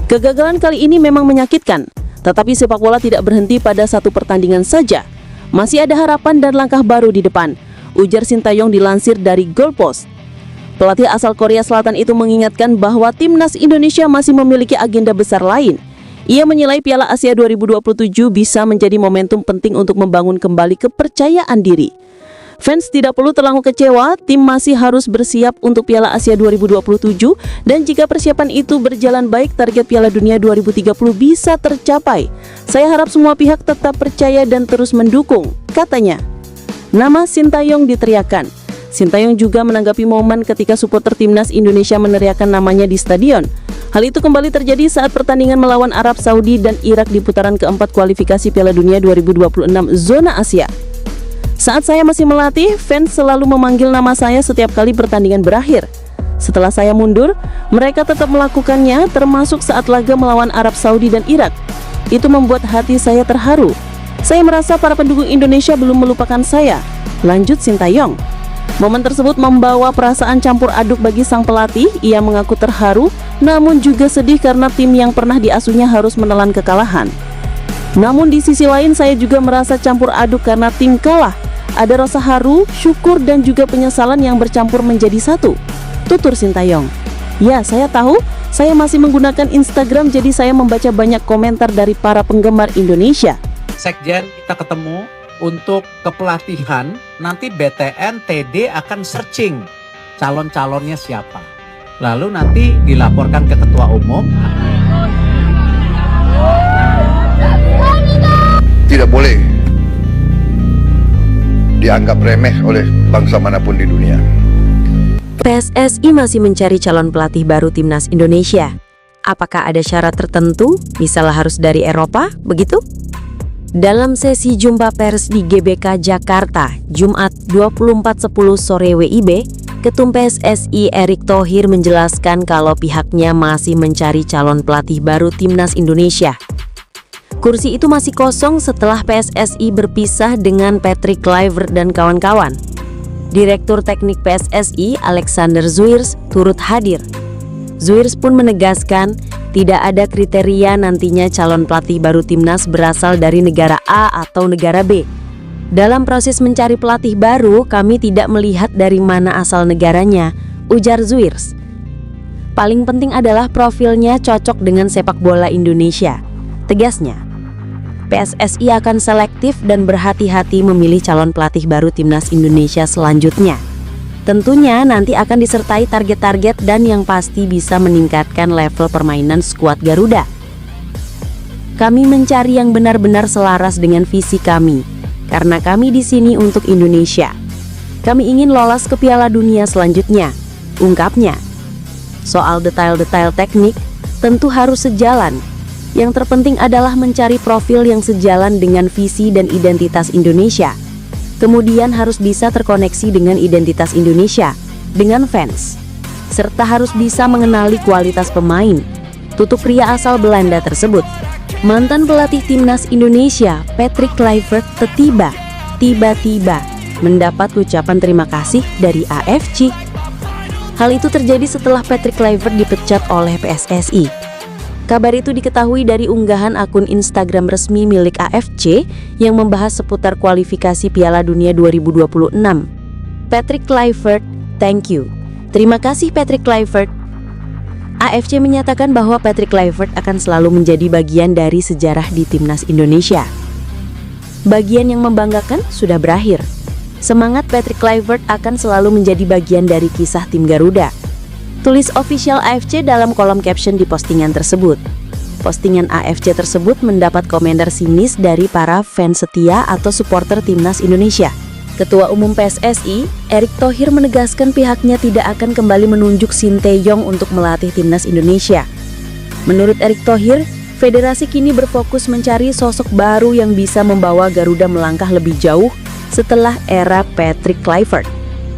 Kegagalan kali ini memang menyakitkan, tetapi sepak bola tidak berhenti pada satu pertandingan saja. Masih ada harapan dan langkah baru di depan, ujar Sinteyong dilansir dari Goalpost. Pelatih asal Korea Selatan itu mengingatkan bahwa timnas Indonesia masih memiliki agenda besar lain. Ia menilai Piala Asia 2027 bisa menjadi momentum penting untuk membangun kembali kepercayaan diri. Fans tidak perlu terlalu kecewa, tim masih harus bersiap untuk Piala Asia 2027 dan jika persiapan itu berjalan baik, target Piala Dunia 2030 bisa tercapai. Saya harap semua pihak tetap percaya dan terus mendukung, katanya. Nama Sinteyong diteriakan. Sinteyong juga menanggapi momen ketika supporter timnas Indonesia meneriakkan namanya di stadion. Hal itu kembali terjadi saat pertandingan melawan Arab Saudi dan Irak di putaran keempat kualifikasi Piala Dunia 2026 zona Asia. Saat saya masih melatih, fans selalu memanggil nama saya setiap kali pertandingan berakhir. Setelah saya mundur, mereka tetap melakukannya, termasuk saat laga melawan Arab Saudi dan Irak. Itu membuat hati saya terharu. Saya merasa para pendukung Indonesia belum melupakan saya, lanjut Sinteyong. Momen tersebut membawa perasaan campur aduk bagi sang pelatih. Ia mengaku terharu, namun juga sedih karena tim yang pernah diasuhnya harus menelan kekalahan. Namun di sisi lain saya juga merasa campur aduk karena tim kalah. Ada rasa haru, syukur dan juga penyesalan yang bercampur menjadi satu, tutur Sinteyong. Ya, saya tahu, saya masih menggunakan Instagram jadi saya membaca banyak komentar dari para penggemar Indonesia. Sekjen kita ketemu untuk kepelatihan, nanti BTN TD akan searching calon-calonnya siapa. Lalu nanti dilaporkan ke ketua umum. Tidak boleh dianggap remeh oleh bangsa manapun di dunia. PSSI masih mencari calon pelatih baru timnas Indonesia. Apakah ada syarat tertentu, misalnya harus dari Eropa, begitu? Dalam sesi jumpa pers di GBK Jakarta, Jumat 24.10 sore WIB, Ketum PSSI Erick Thohir menjelaskan kalau pihaknya masih mencari calon pelatih baru timnas Indonesia. Kursi itu masih kosong setelah PSSI berpisah dengan Patrick Kluivert dan kawan-kawan. Direktur Teknik PSSI Alexander Zwiers turut hadir. Zwiers pun menegaskan tidak ada kriteria nantinya calon pelatih baru timnas berasal dari negara A atau negara B. Dalam proses mencari pelatih baru, kami tidak melihat dari mana asal negaranya, ujar Zwiers. Paling penting adalah profilnya cocok dengan sepak bola Indonesia, tegasnya. PSSI akan selektif dan berhati-hati memilih calon pelatih baru timnas Indonesia selanjutnya. Tentunya nanti akan disertai target-target dan yang pasti bisa meningkatkan level permainan skuad Garuda. Kami mencari yang benar-benar selaras dengan visi kami, karena kami di sini untuk Indonesia. Kami ingin lolos ke Piala Dunia selanjutnya, ungkapnya. Soal detail-detail teknik tentu harus sejalan. Yang terpenting adalah mencari profil yang sejalan dengan visi dan identitas Indonesia. Kemudian harus bisa terkoneksi dengan identitas Indonesia, dengan fans, serta harus bisa mengenali kualitas pemain, tutup pria asal Belanda tersebut. Mantan pelatih timnas Indonesia, Patrick Kluivert, tiba-tiba mendapat ucapan terima kasih dari AFC. Hal itu terjadi setelah Patrick Kluivert dipecat oleh PSSI. Kabar itu diketahui dari unggahan akun Instagram resmi milik AFC yang membahas seputar kualifikasi Piala Dunia 2026. Patrick Kluivert, thank you. Terima kasih Patrick Kluivert. AFC menyatakan bahwa Patrick Kluivert akan selalu menjadi bagian dari sejarah di timnas Indonesia. Bagian yang membanggakan sudah berakhir. Semangat Patrick Kluivert akan selalu menjadi bagian dari kisah tim Garuda. Tulis official AFC dalam kolom caption di postingan tersebut. Postingan AFC tersebut mendapat komentar sinis dari para fans setia atau supporter timnas Indonesia. Ketua Umum PSSI, Erick Thohir menegaskan pihaknya tidak akan kembali menunjuk Sinteyong untuk melatih timnas Indonesia. Menurut Erick Thohir, federasi kini berfokus mencari sosok baru yang bisa membawa Garuda melangkah lebih jauh setelah era Patrick Kluivert.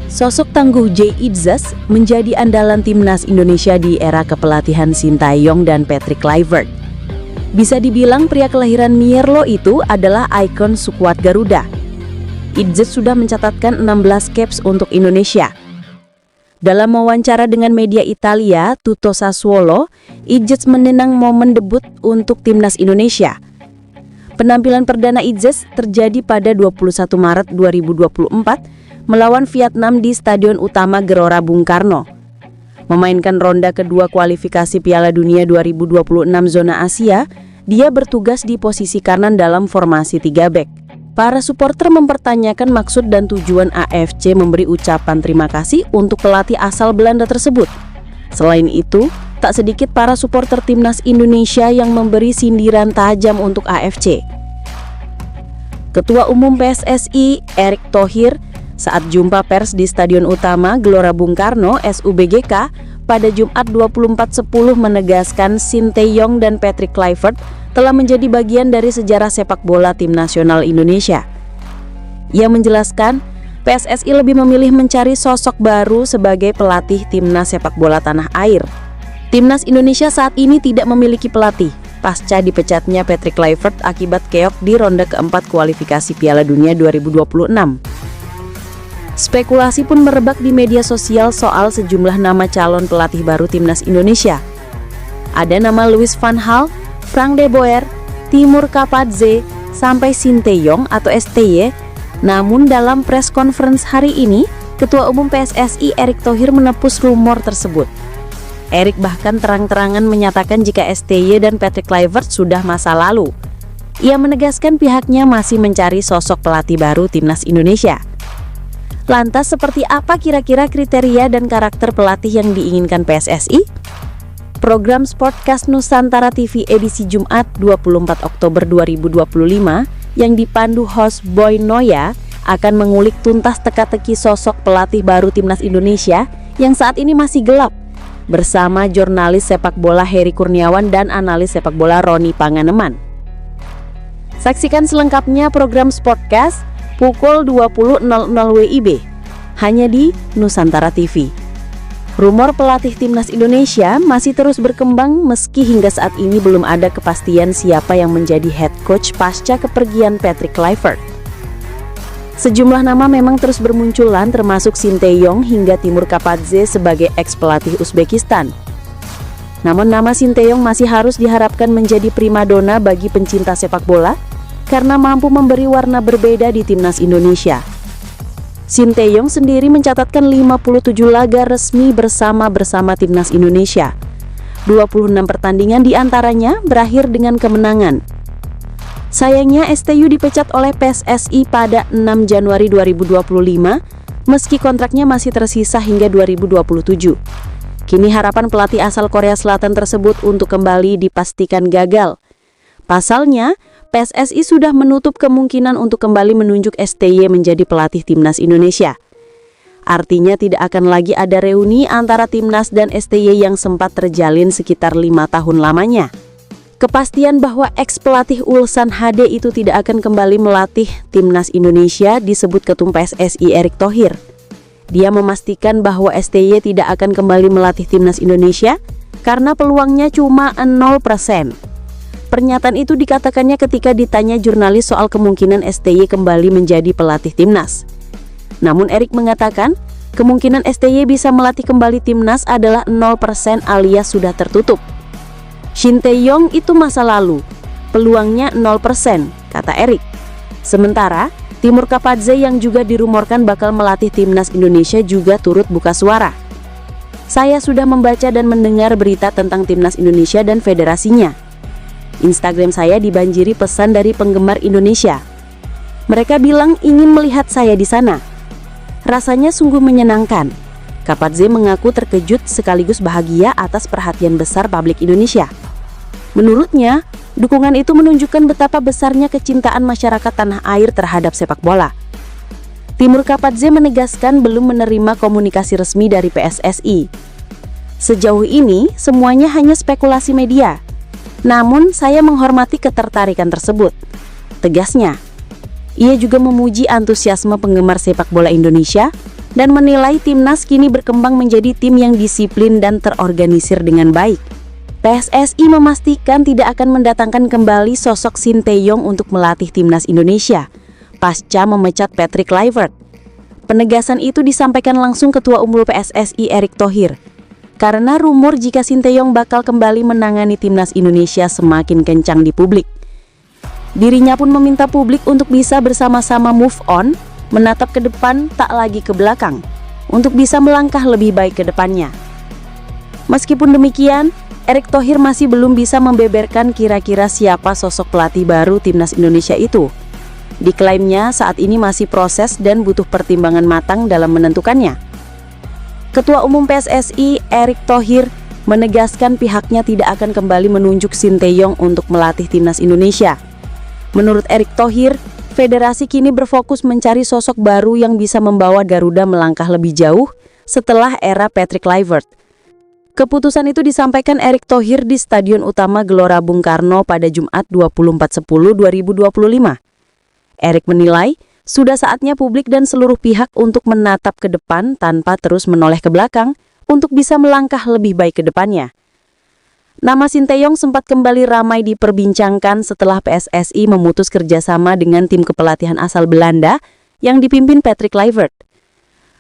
Sosok tangguh Jay Idzas menjadi andalan timnas Indonesia di era kepelatihan Sinteyong dan Patrick Kluivert. Bisa dibilang pria kelahiran Mierlo itu adalah ikon skuad Garuda. Idzas sudah mencatatkan 16 caps untuk Indonesia. Dalam wawancara dengan media Italia, Tutto Sassuolo, Idzas menenang momen debut untuk timnas Indonesia. Penampilan perdana Idzas terjadi pada 21 Maret 2024 melawan Vietnam di Stadion Utama Gelora Bung Karno. Memainkan ronde kedua kualifikasi Piala Dunia 2026 zona Asia, dia bertugas di posisi kanan dalam formasi 3 bek. Para supporter mempertanyakan maksud dan tujuan AFC memberi ucapan terima kasih untuk pelatih asal Belanda tersebut. Selain itu, tak sedikit para supporter timnas Indonesia yang memberi sindiran tajam untuk AFC. Ketua Umum PSSI, Erick Thohir, saat jumpa pers di Stadion Utama Gelora Bung Karno (SUBGK) pada Jumat 24/10 menegaskan Sinteyong dan Patrick Kluivert telah menjadi bagian dari sejarah sepak bola tim nasional Indonesia. Ia menjelaskan, PSSI lebih memilih mencari sosok baru sebagai pelatih timnas sepak bola tanah air. Timnas Indonesia saat ini tidak memiliki pelatih pasca dipecatnya Patrick Kluivert akibat keok di ronde keempat kualifikasi Piala Dunia 2026. Spekulasi pun merebak di media sosial soal sejumlah nama calon pelatih baru timnas Indonesia. Ada nama Louis van Gaal, Frank de Boer, Timur Kapadze, sampai Sinteyong atau STY. Namun dalam press conference hari ini, Ketua Umum PSSI Erick Thohir menepis rumor tersebut. Erick bahkan terang-terangan menyatakan jika STY dan Patrick Kluivert sudah masa lalu. Ia menegaskan pihaknya masih mencari sosok pelatih baru timnas Indonesia. Lantas seperti apa kira-kira kriteria dan karakter pelatih yang diinginkan PSSI? Program Sportcast Nusantara TV edisi Jumat 24 Oktober 2025 yang dipandu host Boy Noya akan mengulik tuntas teka-teki sosok pelatih baru timnas Indonesia yang saat ini masih gelap bersama jurnalis sepak bola Heri Kurniawan dan analis sepak bola Roni Panganeman. Saksikan selengkapnya program Sportcast pukul 20.00 WIB hanya di Nusantara TV. Rumor pelatih timnas Indonesia masih terus berkembang meski hingga saat ini belum ada kepastian siapa yang menjadi head coach pasca kepergian Patrick Kluivert. Sejumlah nama memang terus bermunculan termasuk Sinteyong hingga Timur Kapadze sebagai ex-pelatih Uzbekistan. Namun nama Sinteyong masih harus diharapkan menjadi primadona bagi pencinta sepak bola karena mampu memberi warna berbeda di timnas Indonesia. Sinteyong sendiri mencatatkan 57 laga resmi bersama timnas Indonesia. 26 pertandingan diantaranya berakhir dengan kemenangan. Sayangnya STY dipecat oleh PSSI pada 6 Januari 2025 meski kontraknya masih tersisa hingga 2027. Kini harapan pelatih asal Korea Selatan tersebut untuk kembali dipastikan gagal. Pasalnya, PSSI sudah menutup kemungkinan untuk kembali menunjuk STY menjadi pelatih timnas Indonesia. Artinya tidak akan lagi ada reuni antara timnas dan STY yang sempat terjalin sekitar 5 tahun lamanya. Kepastian bahwa ex-pelatih Ulsan HD itu tidak akan kembali melatih timnas Indonesia disebut Ketum PSSI Erick Thohir. Dia memastikan bahwa STY tidak akan kembali melatih timnas Indonesia karena peluangnya cuma 0%. Pernyataan itu dikatakannya ketika ditanya jurnalis soal kemungkinan STY kembali menjadi pelatih timnas. Namun Erick mengatakan, kemungkinan STY bisa melatih kembali timnas adalah 0% alias sudah tertutup. Shin Tae-yong itu masa lalu, peluangnya 0%, kata Erik. Sementara, Timur Kapadze yang juga dirumorkan bakal melatih timnas Indonesia juga turut buka suara. Saya sudah membaca dan mendengar berita tentang timnas Indonesia dan federasinya. Instagram saya dibanjiri pesan dari penggemar Indonesia. Mereka bilang ingin melihat saya di sana. Rasanya sungguh menyenangkan. Kapadze mengaku terkejut sekaligus bahagia atas perhatian besar publik Indonesia. Menurutnya, dukungan itu menunjukkan betapa besarnya kecintaan masyarakat tanah air terhadap sepak bola. Timur Kapadze menegaskan belum menerima komunikasi resmi dari PSSI. Sejauh ini, semuanya hanya spekulasi media. Namun, saya menghormati ketertarikan tersebut, tegasnya. Ia juga memuji antusiasme penggemar sepak bola Indonesia dan menilai timnas kini berkembang menjadi tim yang disiplin dan terorganisir dengan baik. PSSI memastikan tidak akan mendatangkan kembali sosok Shin Tae-yong untuk melatih timnas Indonesia pasca memecat Patrick Kluivert. Penegasan itu disampaikan langsung Ketua Umum PSSI Erick Thohir. Karena rumor jika Shin Tae-yong bakal kembali menangani timnas Indonesia semakin kencang di publik. Dirinya pun meminta publik untuk bisa bersama-sama move on, menatap ke depan tak lagi ke belakang, untuk bisa melangkah lebih baik ke depannya. Meskipun demikian, Erick Thohir masih belum bisa membeberkan kira-kira siapa sosok pelatih baru timnas Indonesia itu. Diklaimnya saat ini masih proses dan butuh pertimbangan matang dalam menentukannya. Ketua Umum PSSI Erick Thohir menegaskan pihaknya tidak akan kembali menunjuk Shin Tae-yong untuk melatih timnas Indonesia. Menurut Erick Thohir, federasi kini berfokus mencari sosok baru yang bisa membawa Garuda melangkah lebih jauh setelah era Patrick Kluivert. Keputusan itu disampaikan Erick Thohir di Stadion Utama Gelora Bung Karno pada Jumat 24/10/2025. Erick menilai, sudah saatnya publik dan seluruh pihak untuk menatap ke depan tanpa terus menoleh ke belakang untuk bisa melangkah lebih baik ke depannya. Nama Shin Tae-yong sempat kembali ramai diperbincangkan setelah PSSI memutus kerjasama dengan tim kepelatihan asal Belanda yang dipimpin Patrick Kluivert.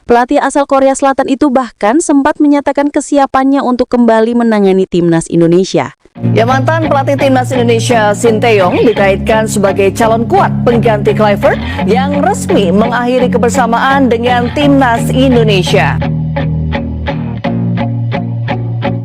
Pelatih asal Korea Selatan itu bahkan sempat menyatakan kesiapannya untuk kembali menangani timnas Indonesia. Ya, mantan pelatih timnas Indonesia Shin Tae-yong dikaitkan sebagai calon kuat pengganti Kluivert yang resmi mengakhiri kebersamaan dengan timnas Indonesia.